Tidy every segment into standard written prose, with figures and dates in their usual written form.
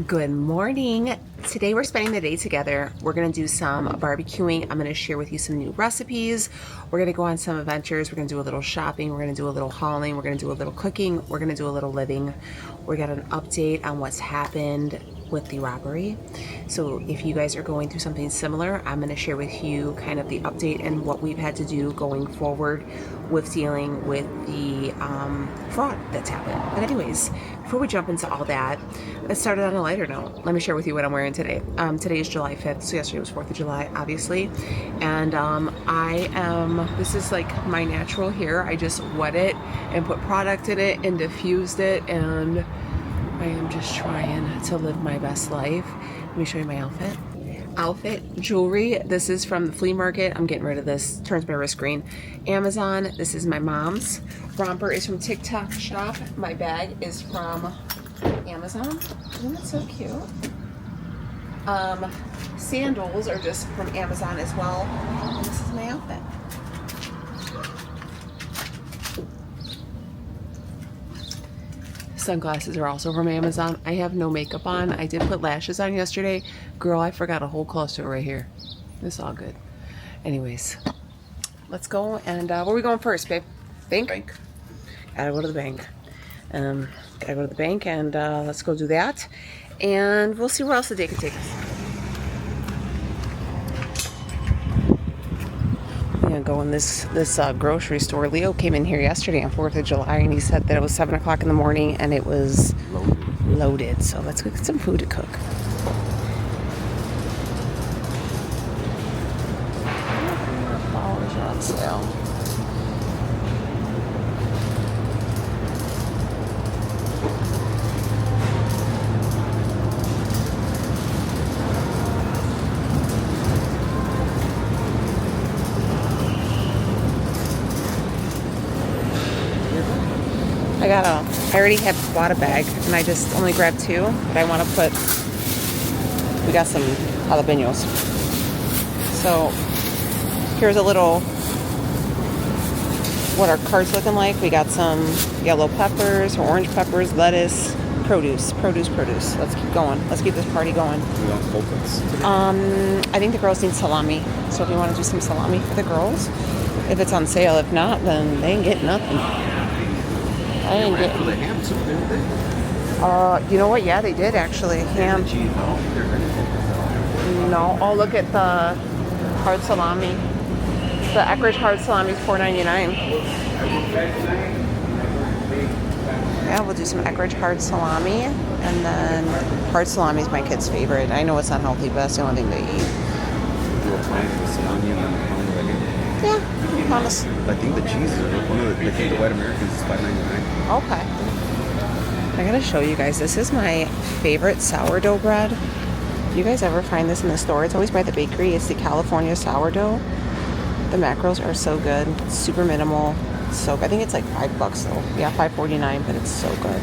Good morning. Today we're spending the day together. We're going to do some barbecuing. I'm going to share with you some new recipes. We're going to go on some adventures. We're going to do a little shopping. We're going to do a little hauling. We're going to do a little cooking. We're going to do a little living. We got an update on what's happened with the robbery. So if you guys are going through something similar, I'm going to share with you kind of the update and what we've had to do going forward with dealing with the fraud that's happened. But anyways, before we jump into all that, let's start it on a lighter note. Let me share with you what I'm wearing today. Today is July 5th, so yesterday was 4th of July, obviously. And this is like my natural hair. I just wet it and put product in it and diffused it, and I am just trying to live my best life. Let me show you my outfit. Jewelry. This is from the flea market. I'm getting rid of this. Turns my wrist green. Amazon. This is my mom's. Romper is from TikTok Shop. My bag is from Amazon. Isn't that so cute? Sandals are just from Amazon as well. And this is my outfit. Sunglasses are also from Amazon. I have no makeup on. I did put lashes on yesterday. Girl, I forgot a whole cluster right here. It's all good. Anyways, let's go. And where are we going first, babe? Bank? Gotta go to the bank. And let's go do that. And we'll see where else the day can take us. Go in this grocery store. Leo came in here yesterday on 4th of July and he said that it was 7 o'clock in the morning and it was loaded. So let's go get some food to cook. Flowers are on sale. I already had bought a bag and I just only grabbed 2, but I want to we got some jalapenos. So here's a little, what our cart's looking like. We got some yellow peppers, orange peppers, lettuce, produce. Let's keep going. Let's keep this party going. We want focus. I think the girls need salami. So if you want to do some salami for the girls, if it's on sale. If not, then they ain't getting nothing. I didn't get the ham soup, didn't they? You know what? Yeah, they did actually. Ham. No. Oh, look at the hard salami. The Eckrich hard salami is $4.99. Yeah, we'll do some Eckrich hard salami, and then hard salami is my kid's favorite. I know it's not healthy, but that's the only thing they eat. Yeah. Promise. I think the cheese is I think the white Americans is $5.99. Okay. I gotta show you guys. This is my favorite sourdough bread. You guys ever find this in the store? It's always by the bakery. It's the California sourdough. The macros are so good. It's super minimal. So I think it's like $5 though. Yeah, $5.49, but it's so good.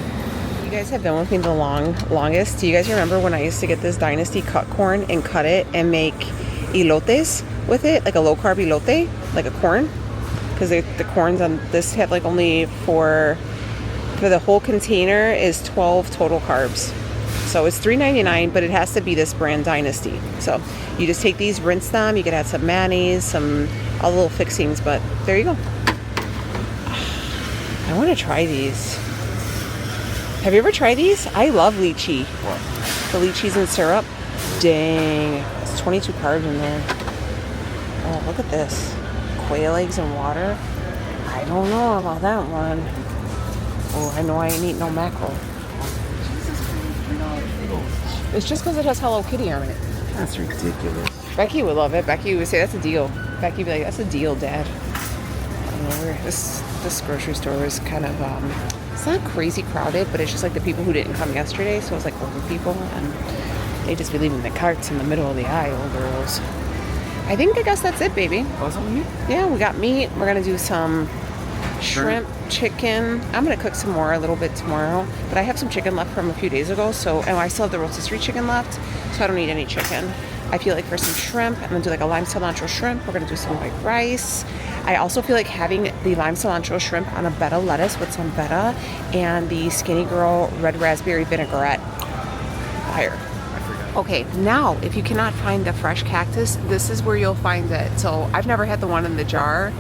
You guys have been with me the longest. Do you guys remember when I used to get this Dynasty cut corn and cut it and make elotes with it, like a low carb elote, like a corn, because the corns on this have like only for the whole container is 12 total carbs. So it's $3.99, but it has to be this brand Dynasty. So you just take these, rinse them. You could add some mayonnaise, all the little fixings, but there you go. I want to try these. Have you ever tried these? I love lychee. What? The lychees and syrup. Dang, it's 22 carbs in there. Oh, look at this. Quail eggs and water. I don't know about that one. Oh, I know I ain't eating no mackerel. It's just because it has Hello Kitty on it. That's ridiculous. Becky would love it. Becky would say, that's a deal. Becky would be like, that's a deal, Dad. I don't know, this grocery store is kind of, it's not crazy crowded, but it's just like the people who didn't come yesterday, so it's like older people, and they just be leaving the carts in the middle of the aisle, girls. I guess that's it, baby. Oh, is that meat? Yeah, we got meat. We're going to do some shrimp, chicken. I'm going to cook some more a little bit tomorrow, but I have some chicken left from a few days ago, so, and I still have the rotisserie chicken left, so I don't need any chicken. I feel like for some shrimp, I'm going to do like a lime cilantro shrimp. We're going to do some white rice. I also feel like having the lime cilantro shrimp on a betta lettuce with some feta and the Skinny Girl red raspberry vinaigrette. fire. I forgot. Okay, now if you cannot find the fresh cactus, this is where you'll find it. So I've never had the one in the jar,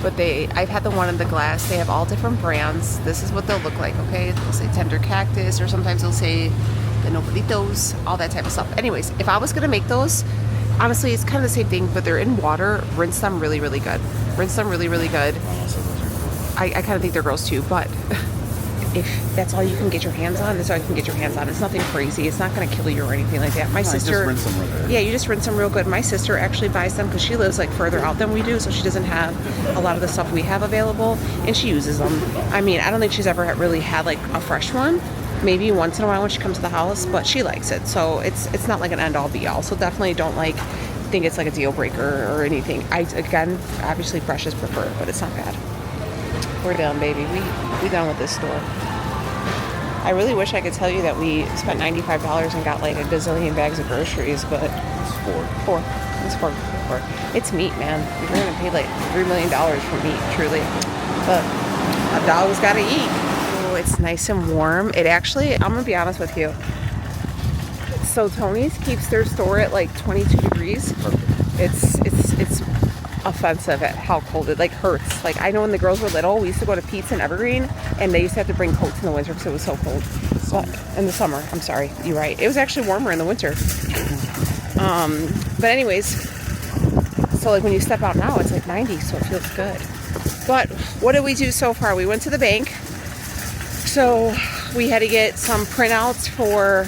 but I've had the one in the glass. They have all different brands. This is what they'll look like, okay? They'll say tender cactus, or sometimes they'll say the nopalitos, all that type of stuff. Anyways, if I was gonna make those, honestly, it's kind of the same thing, but they're in water. Rinse them really, really good. Rinse them really, really good. I kind of think they're gross too, but if that's all you can get your hands on, that's all you can get your hands on. It's nothing crazy. It's not going to kill you or anything like that. My sister, just rinse them real good. yeah, you just rinse them real good. My sister actually buys them because she lives like further out than we do, so she doesn't have a lot of the stuff we have available, and she uses them. I mean, I don't think she's ever really had like a fresh one. Maybe once in a while when she comes to the house, but she likes it, so it's not like an end all be all. So definitely don't like think it's like a deal breaker or anything. Again, obviously fresh is preferred, but it's not bad. We're done, baby. We done with this store. I really wish I could tell you that we spent $95 and got like a gazillion bags of groceries, but It's four. It's four. It's meat, man. You're gonna pay like $3 million for meat, truly. But a dog's gotta eat. Oh, it's nice and warm. It actually, I'm gonna be honest with you. So Tony's keeps their store at like 22 degrees. It's offensive at how cold it like hurts. Like I know when the girls were little, we used to go to Pete's and Evergreen, and they used to have to bring coats in the winter because it was so cold. But in the summer, I'm sorry, you're right. It was actually warmer in the winter. But anyways, so like when you step out now, it's like 90, so it feels good. But what did we do so far? We went to the bank. So we had to get some printouts for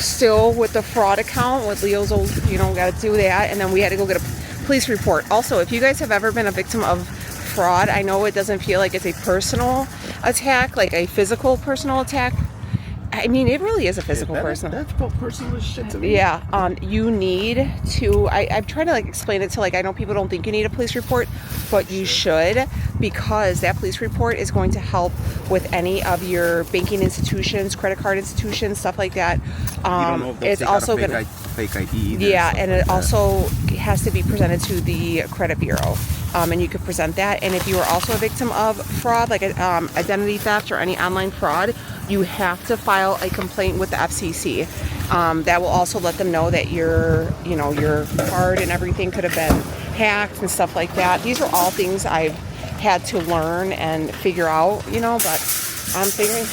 still with the fraud account with Leo's old, got to do that, and then we had to go get a police report. Also, if you guys have ever been a victim of fraud, I know it doesn't feel like it's a personal attack, like a physical personal attack. I mean, it really is a physical personal. That's felt personal as shit to me. Yeah, you need to, I've tried to like explain it to like, I know people don't think you need a police report, but you should, because that police report is going to help with any of your banking institutions, credit card institutions, stuff like that. You don't know if they'll It's take out also a going to, fake ID either, yeah, and it like also has to be presented to the credit bureau. And you could present that. And if you are also a victim of fraud, like identity theft or any online fraud, you have to file a complaint with the FCC. That will also let them know that your card and everything could have been hacked and stuff like that. These are all things I've had to learn and figure out, but I'm figuring,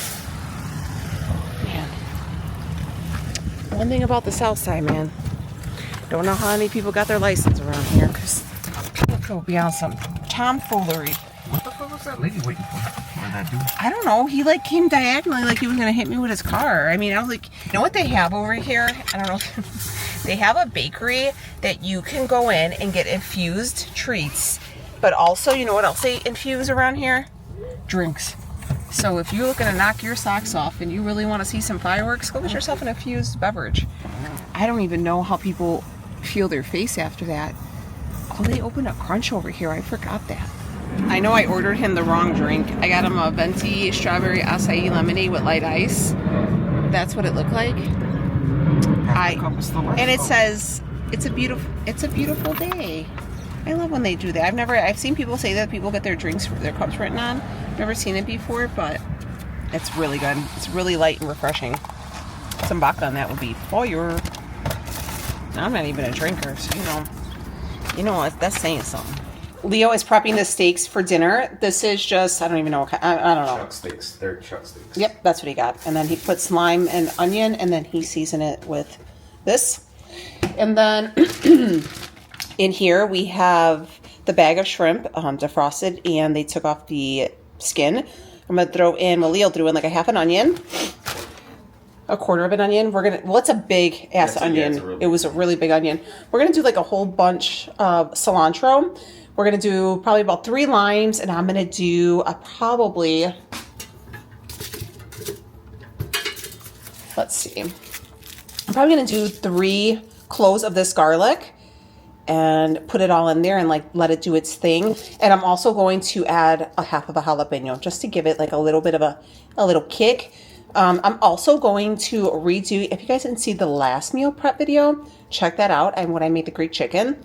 man, one thing about the South Side, man, don't know how many people got their license around here, because people could be on some tomfoolery. What the fuck was that lady waiting for? What did that do? I don't know. He like came diagonally like he was going to hit me with his car. I mean, I was like, you know what they have over here? I don't know. They have a bakery that you can go in and get infused treats. But also, you know what else they infuse around here? Drinks. So if you're looking to knock your socks off and you really want to see some fireworks, go get yourself an infused beverage. I don't even know how people feel their face after that. Oh, they opened up Crunch over here. I forgot that. I know I ordered him the wrong drink. I got him a venti strawberry acai lemonade with light ice. That's what it looked like. And it says it's a beautiful day. I love when they do that. I've seen people say that people get their cups written on. Never seen it before, but it's really good. It's really light and refreshing. Some vodka on that would be fire. I'm not even a drinker, so you know what? That's saying something. Leo is prepping the steaks for dinner. This is just, I don't even know what kind, I don't know. Chuck steaks. They're chuck steaks. Yep, that's what he got. And then he puts lime and onion, and then he seasoned it with this. And then in here we have the bag of shrimp, defrosted, and they took off the skin. I'm going to throw in, Leo threw in like a half an onion, a quarter of an onion. It's a big ass onion. It was a really big onion. We're going to do like a whole bunch of cilantro. We're going to do probably about 3 limes, and I'm going to do let's see. I'm probably going to do 3 cloves of this garlic and put it all in there and like let it do its thing. And I'm also going to add a half of a jalapeno just to give it like a little bit of a little kick. I'm also going to redo, if you guys didn't see the last meal prep video, check that out. And when I made the Greek chicken,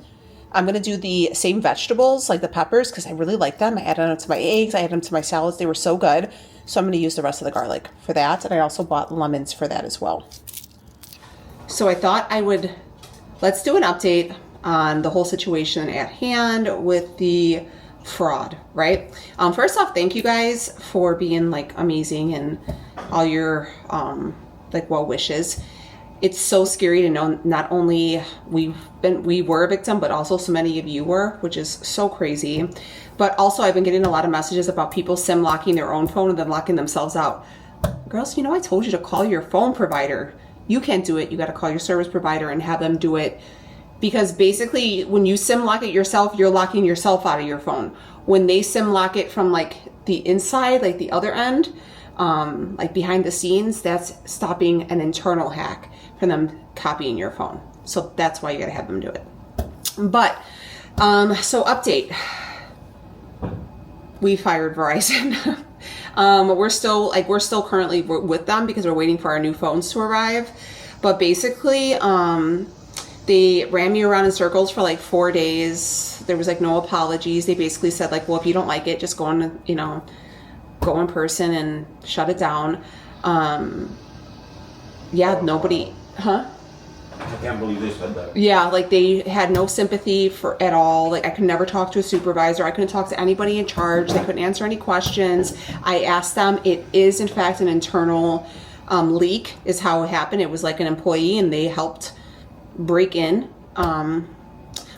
I'm going to do the same vegetables, like the peppers, because I really like them. I added them to my eggs. I added them to my salads. They were so good. So I'm going to use the rest of the garlic for that. And I also bought lemons for that as well. So I thought let's do an update on the whole situation at hand with the fraud, right? First off, thank you guys for being like amazing and all your like well wishes. It's so scary to know not only we were a victim, but also so many of you were, which is so crazy. But also I've been getting a lot of messages about people SIM locking their own phone and then locking themselves out. Girls, you know, I told you to call your phone provider. You can't do it. You got to call your service provider and have them do it. Because basically when you SIM lock it yourself, you're locking yourself out of your phone. When they SIM lock it from like the inside, like the other end, like behind the scenes, that's stopping an internal hack from them copying your phone. So that's why you gotta have them do it. But, so update. We fired Verizon. We're still currently with them because we're waiting for our new phones to arrive. But basically, they ran me around in circles for like 4 days. There was like no apologies. They basically said like, well, if you don't like it, just go on, you know, go in person and shut it down. Yeah, nobody, huh? I can't believe they said that. Yeah, like they had no sympathy for at all. Like I could never talk to a supervisor. I couldn't talk to anybody in charge. They couldn't answer any questions. I asked them. It is in fact an internal leak is how it happened. It was like an employee and they helped break in.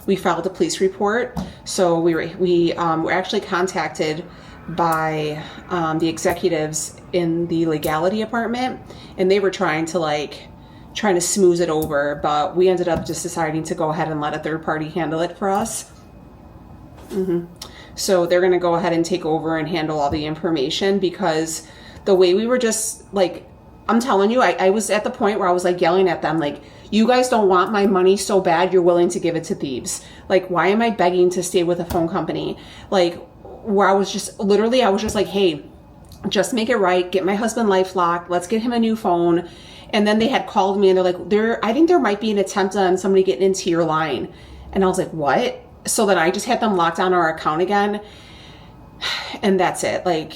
We filed a police report. So we were actually contacted by the executives in the legality department, and they were trying to smooth it over, but we ended up just deciding to go ahead and let a third party handle it for us. So they're going to go ahead and take over and handle all the information, because the way we were just like, I'm telling you, I was at the point where I was like yelling at them, like, you guys don't want my money so bad you're willing to give it to thieves. Like, why am I begging to stay with a phone company? Like, where I was just like, hey, just make it right. Get my husband LifeLock. Let's get him a new phone. And then they had called me and they're like, I think there might be an attempt on somebody getting into your line. And I was like, what? So then I just had them lock down our account again. And that's it. Like,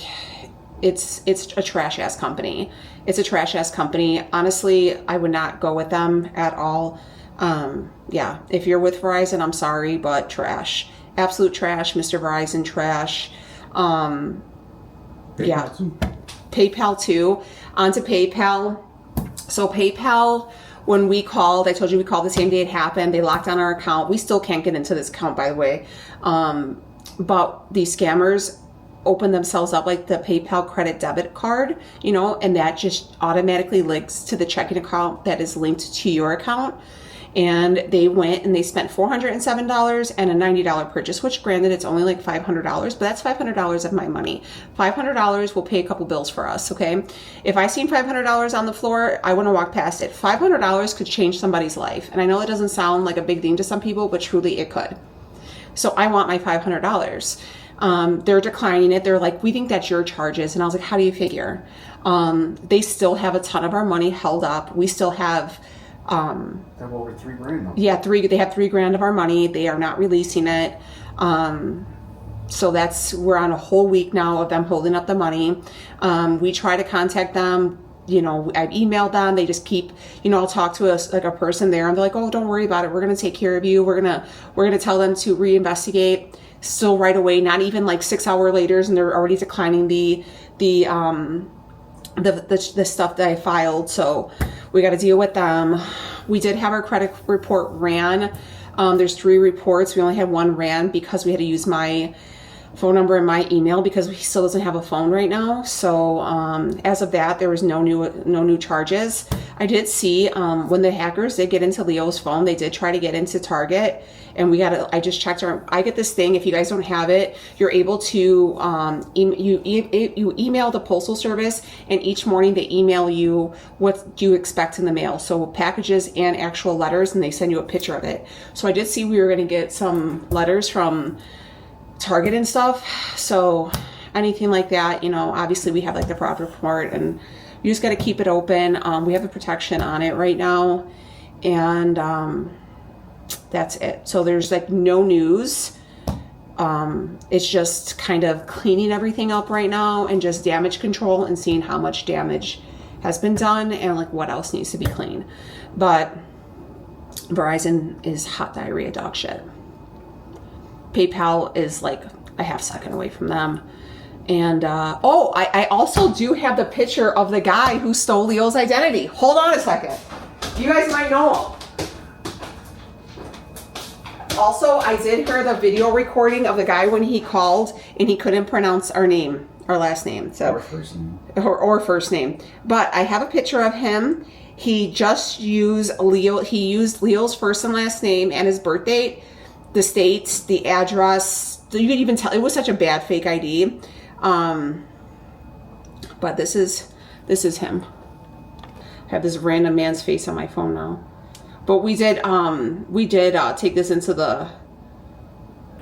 it's a trash ass company. It's a trash ass company. Honestly, I would not go with them at all. Yeah, if you're with Verizon, I'm sorry, but trash. Absolute trash, Mr. Verizon, trash. Yeah. PayPal too. On to PayPal. So PayPal, when we called, I told you we called the same day it happened. They locked down our account. We still can't get into this account, by the way. But these scammers open themselves up like the PayPal credit debit card, you know, and that just automatically links to the checking account that is linked to your account. And they went and they spent $407 and a $90 purchase, which granted it's only like $500, but that's $500 of my money. $500 will pay a couple bills for us, okay? If I seen $500 on the floor, I wouldn't walk past it. $500 could change somebody's life. And I know it doesn't sound like a big thing to some people, but truly it could. So I want my $500. They're declining it. They're like, we think that's your charges. And I was like, how do you figure? They still have a ton of our money held up. We still have... They have over $3,000 though. Yeah, they have $3,000 of our money. They are not releasing it. So we're on a whole week now of them holding up the money. We try to contact them. You know, I've emailed them. They just keep, you know, I'll talk to a person there and they're like, oh, don't worry about it. We're going to take care of you. We're going to tell them to reinvestigate. Still right away, not even like 6 hours later, and they're already declining the stuff that I filed. So we got to deal with them. We did have our credit report ran. There's 3 reports. We only had 1 ran because we had to use my phone number and my email because he still doesn't have a phone right now. So as of that, there was no new charges. I did see when the hackers did get into Leo's phone, they did try to get into Target, and I just checked I get this thing. If you guys don't have it, you're able to you email the postal service, and each morning they email you what you expect in the mail. So packages and actual letters, and they send you a picture of it. So I did see we were going to get some letters from Target and stuff. So anything like that, you know, obviously we have like the fraud report, and you just got to keep it open. We have a protection on it right now, and that's it. So there's like no news. It's just kind of cleaning everything up right now and just damage control and seeing how much damage has been done and like what else needs to be cleaned. But Verizon is hot diarrhea dog shit. PayPal is like a half second away from them. And oh, I also do have the picture of the guy who stole Leo's identity. Hold on a second. You guys might know him. Also, I did hear the video recording of the guy when he called and he couldn't pronounce our name, our last name. So, Or first name. Or first name. But I have a picture of him. He just used Leo. He used Leo's first and last name and his birth date, the state, the address. You could even tell it was such a bad fake ID. But this is him. I have this random man's face on my phone now. But we did take this into the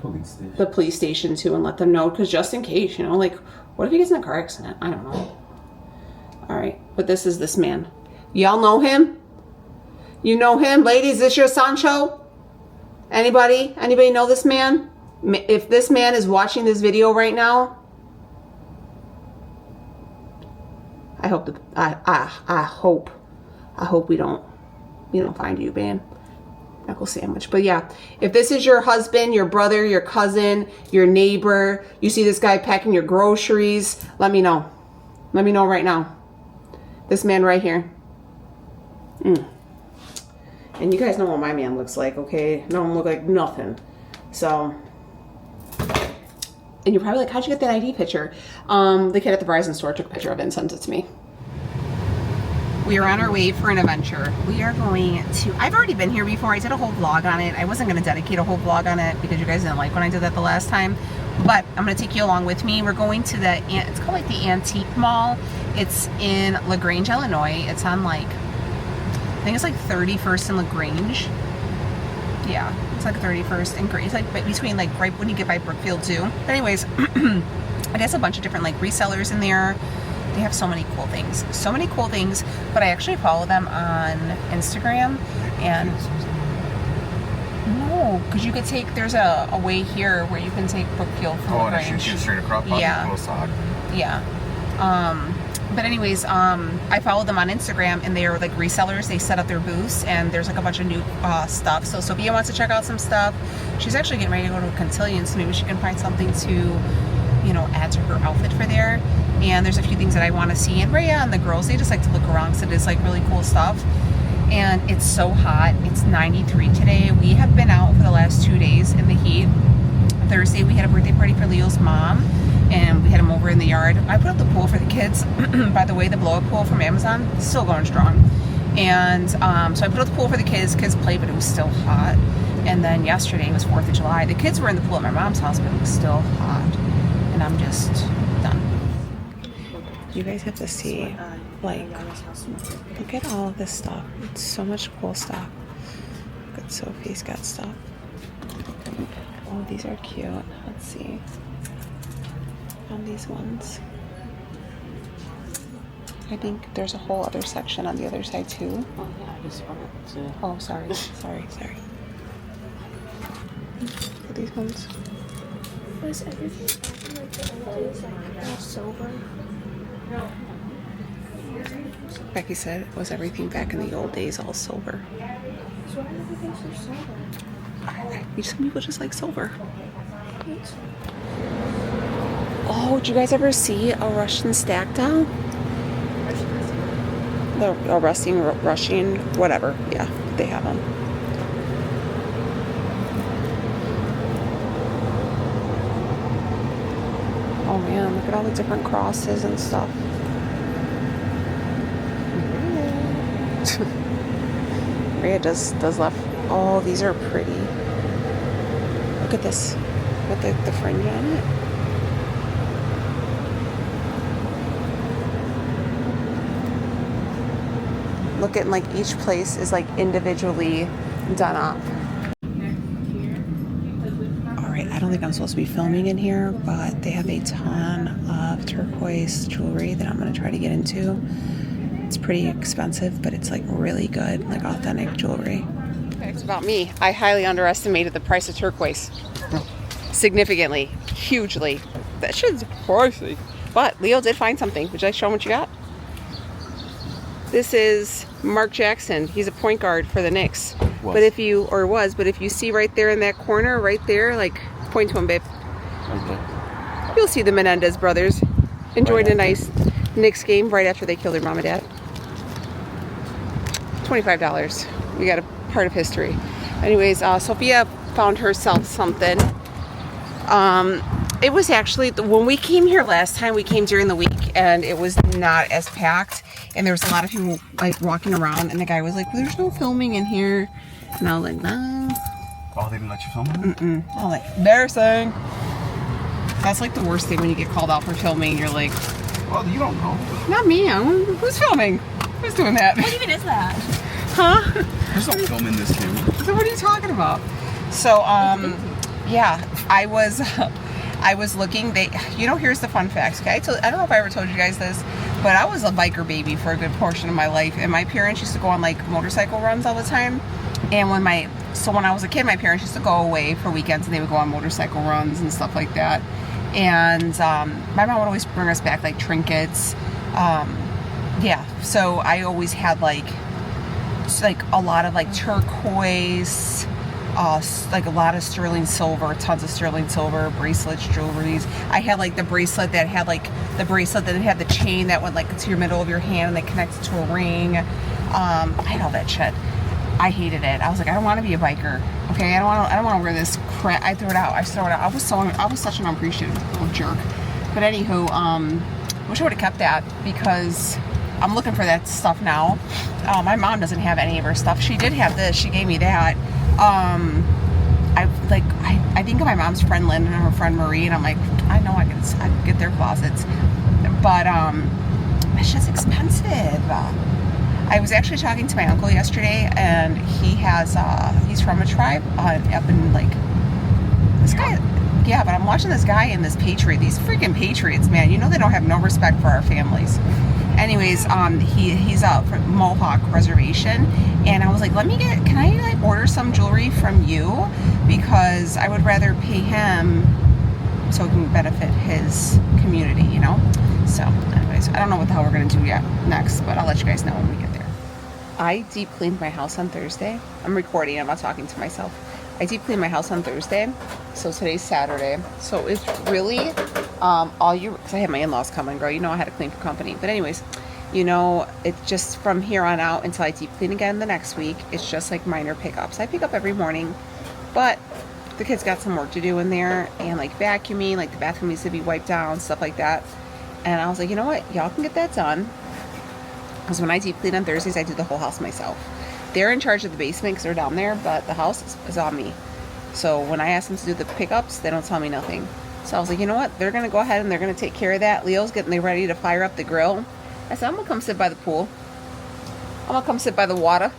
police station too and let them know, because just in case, you know, like what if he gets in a car accident? I don't know. All right, but this is this man. Y'all know him? You know him, ladies? This your Sancho? Anybody know this man? If this man is watching this video right now, I hope that I hope we don't find you, man. Knuckle sandwich. But yeah, if this is your husband, your brother, your cousin, your neighbor, you see this guy packing your groceries, let me know. Let me know right now. This man right here. And you guys know what my man looks like, okay? No one look like nothing. So, and you're probably like, how'd you get that ID picture? The kid at the Verizon store took a picture of it and sent it to me. We are on our way for an adventure. We are going to, I've already been here before. I did a whole vlog on it. I wasn't going to dedicate a whole vlog on it because you guys didn't like when I did that the last time. But I'm going to take you along with me. We're going to it's called like the Antique Mall. It's in LaGrange, Illinois. It's on like, I think it's like 31st and LaGrange. Yeah, it's like 31st and Grange. It's like between like right when you get by Brookfield too. But anyways, it has a bunch of different like resellers in there. They have so many cool things. So many cool things. But I actually follow them on Instagram. And no, because you could take, there's a way here where you can take Brookfield from LaGrange. And shoot straight across. Yeah. Yeah. But anyways, I follow them on Instagram, and they are like resellers. They set up their booths, and there's like a bunch of new stuff. So Sophia wants to check out some stuff. She's actually getting ready to go to a cotillion, so maybe she can find something to, you know, add to her outfit for there. And there's a few things that I want to see. And Rhea and the girls, they just like to look around, so it is like really cool stuff. And it's so hot. It's 93 today. We have been out for the last 2 days in the heat. Thursday, we had a birthday party for Leo's mom, and we had him over in the yard. I put up the pool for the kids. By the way, the blow-up pool from Amazon is still going strong. And so I put up the pool for the kids. Kids played, but it was still hot. And then yesterday was 4th of July. The kids were in the pool at my mom's house, but it was still hot. And I'm just done. You guys have to see, like, look at all of this stuff. It's so much cool stuff. Look at Sophie's got stuff. Oh, these are cute. Let's see. Found these ones. I think there's a whole other section on the other side too. Oh yeah, I just found it too. Oh, sorry. Sorry. Look at these ones. Was everything like the old days, like all silver? Becky said, was everything back in the old days all silver? So why do everything's so silver? Some people just like silver. Oh, did you guys ever see a Russian stack doll? A Russian, whatever. Yeah, they have them. Oh man, look at all the different crosses and stuff. Rhea does love. Oh, these are pretty. Look at this with the fringe on it. Look at like each place is like individually done up. Alright, I don't think I'm supposed to be filming in here, but they have a ton of turquoise jewelry that I'm going to try to get into. It's pretty expensive, but it's like really good, like authentic jewelry. It's about me. I highly underestimated the price of turquoise. Significantly. Hugely. That shit's pricey. But Leo did find something. Would you like to show him what you got? This is Mark Jackson. He's a point guard for the Knicks. Was. But if you, or was, but if you see right there in that corner, right there, like, point to him, babe. Okay. You'll see the Menendez brothers. Enjoyed Right a nice Knicks game right after they killed their mom and dad. $25. We got a part of history. Anyways, Sophia found herself something. It was actually, when we came here last time, we came during the week, and it was not as packed, and there was a lot of people like walking around, and the guy was like, well, there's no filming in here. And I was like, no. Oh, they didn't let you film it? Mm-mm. I was like, embarrassing. That's like the worst thing when you get called out for filming, and you're like, Well, you don't know. not me. Who's filming? Who's doing that? What even is that? Huh? There's no film in this camera. So what are you talking about? So, yeah, I was looking. Here's the fun facts. Okay, I don't know if I ever told you guys this, but I was a biker baby for a good portion of my life, and my parents used to go on like motorcycle runs all the time. And when I was a kid, my parents used to go away for weekends, and they would go on motorcycle runs and stuff like that. And my mom would always bring us back like trinkets. Yeah, so I always had like a lot of like turquoise, like a lot of sterling silver, tons of sterling silver, bracelets, jewelries. I had like the bracelet that had the chain that went like to your middle of your hand and they connected to a ring. I had all that shit. I hated it. I was like, I don't want to be a biker. Okay, I don't want to wear this crap. I threw it out. I was such an unappreciative little jerk. But anywho, wish I would have kept that because I'm looking for that stuff now. My mom doesn't have any of her stuff. She did have this. She gave me that. I think of my mom's friend Lynn and her friend Marie, and I'm like, I know I can get their closets, but it's just expensive. I was actually talking to my uncle yesterday, and he's from a tribe up in like this guy. Yeah, but I'm watching this guy and this patriot. These freaking patriots, man. You know they don't have no respect for our families. Anyways, he's out for Mohawk Reservation, and I was like, can I like order some jewelry from you, because I would rather pay him so it can benefit his community, you know? So anyways, I don't know what the hell we're gonna do yet next, but I'll let you guys know when we get there. I deep cleaned my house on Thursday. I'm recording, I'm not talking to myself. I deep cleaned my house on Thursday, so today's Saturday. So it's really because I had my in-laws coming, girl. You know I had to clean for company. But anyways, you know, it's just from here on out until I deep clean again the next week. It's just like minor pickups. I pick up every morning, but the kids got some work to do in there, and like vacuuming, like the bathroom needs to be wiped down, stuff like that. And I was like, you know what, y'all can get that done, because when I deep clean on Thursdays, I do the whole house myself. They're in charge of the basement because they're down there, but the house is on me. So when I ask them to do the pickups, they don't tell me nothing. So I was like, you know what? They're going to go ahead and they're going to take care of that. Leo's getting ready to fire up the grill. I said, I'm going to come sit by the pool. I'm going to come sit by the water.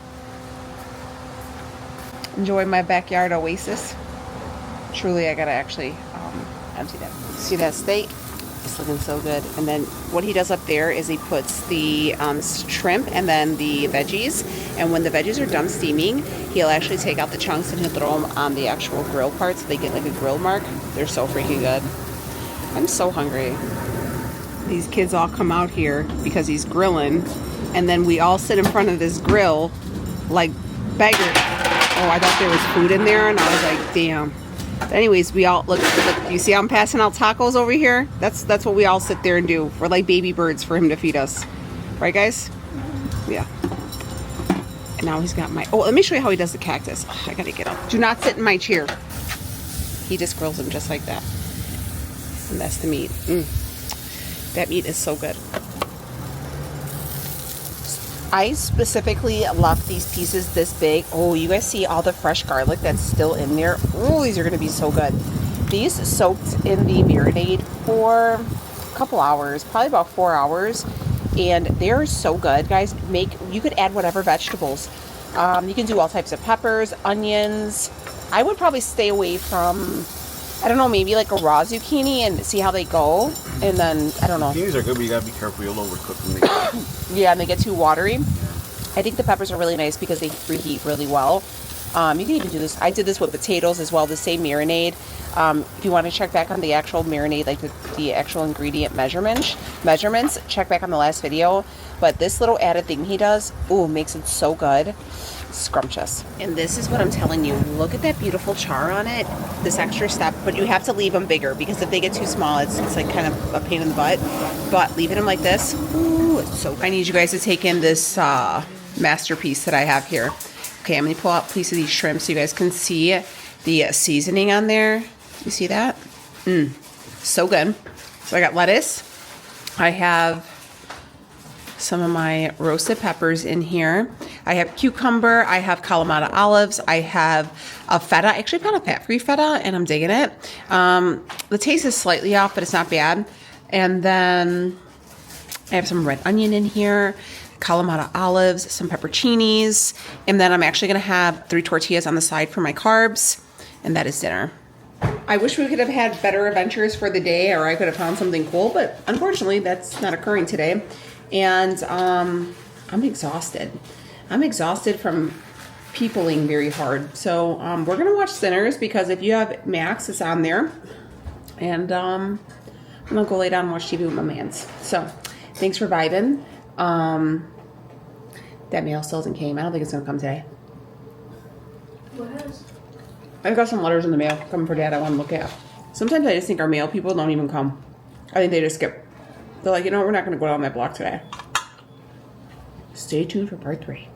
Enjoy my backyard oasis. Truly, I got to actually empty that. See that steak? It's looking so good. And then what he does up there is he puts the shrimp and then the veggies. And when the veggies are done steaming, he'll actually take out the chunks and he'll throw them on the actual grill part so they get like a grill mark. They're so freaking good. I'm so hungry. These kids all come out here because he's grilling. And then we all sit in front of this grill like beggars. Oh, I thought there was food in there, and I was like, damn. But anyways, we all look. You see, I'm passing out tacos over here. That's what we all sit there and do. We're like baby birds for him to feed us, right, guys? Yeah. And now he's got my. Oh, let me show you how he does the cactus. Oh, I gotta get up. Do not sit in my chair. He just grills them just like that, and that's the meat. That meat is so good. I specifically left these pieces this big. Oh, you guys see all the fresh garlic that's still in there? Oh, these are going to be so good. These soaked in the marinade for a couple hours, probably about 4 hours. And they're so good, guys. You could add whatever vegetables. You can do all types of peppers, onions. I would probably stay away from, I don't know, maybe like a raw zucchini and see how they go. And then, I don't know. Zucchinis are good, but you gotta be careful. You'll overcook them. Yeah, and they get too watery. I think the peppers are really nice because they reheat really well. You can even do this. I did this with potatoes as well, the same marinade. If you want to check back on the actual marinade, like the actual ingredient measurements, check back on the last video. But this little added thing he does, ooh, makes it so good. Scrumptious. And this is what I'm telling you. Look at that beautiful char on it. This extra step, but you have to leave them bigger because if they get too small, it's like kind of a pain in the butt. But leaving them like this, ooh, it's so good. I need you guys to take in this masterpiece that I have here. Okay, I'm going to pull out a piece of these shrimp so you guys can see the seasoning on there. You see that? So good. So I got lettuce. I have some of my roasted peppers in here. I have cucumber. I have Kalamata olives. I have a feta. I actually found a fat-free feta, and I'm digging it. The taste is slightly off, but it's not bad. And then I have some red onion in here, Kalamata olives, some pepperoncinis, and then I'm actually going to have 3 tortillas on the side for my carbs, and that is dinner. I wish we could have had better adventures for the day, or I could have found something cool, but unfortunately that's not occurring today. And I'm exhausted. I'm exhausted from peopling very hard. So we're going to watch Sinners because if you have Max, it's on there. And I'm going to go lay down and watch TV with my mans. So thanks for vibing. That mail still hasn't came. I don't think it's going to come today. What has? I've got some letters in the mail coming for Dad I want to look at. Sometimes I just think our mail people don't even come. I think they just skip. They're like, you know what, we're not going to go down that block today. Stay tuned for part 3.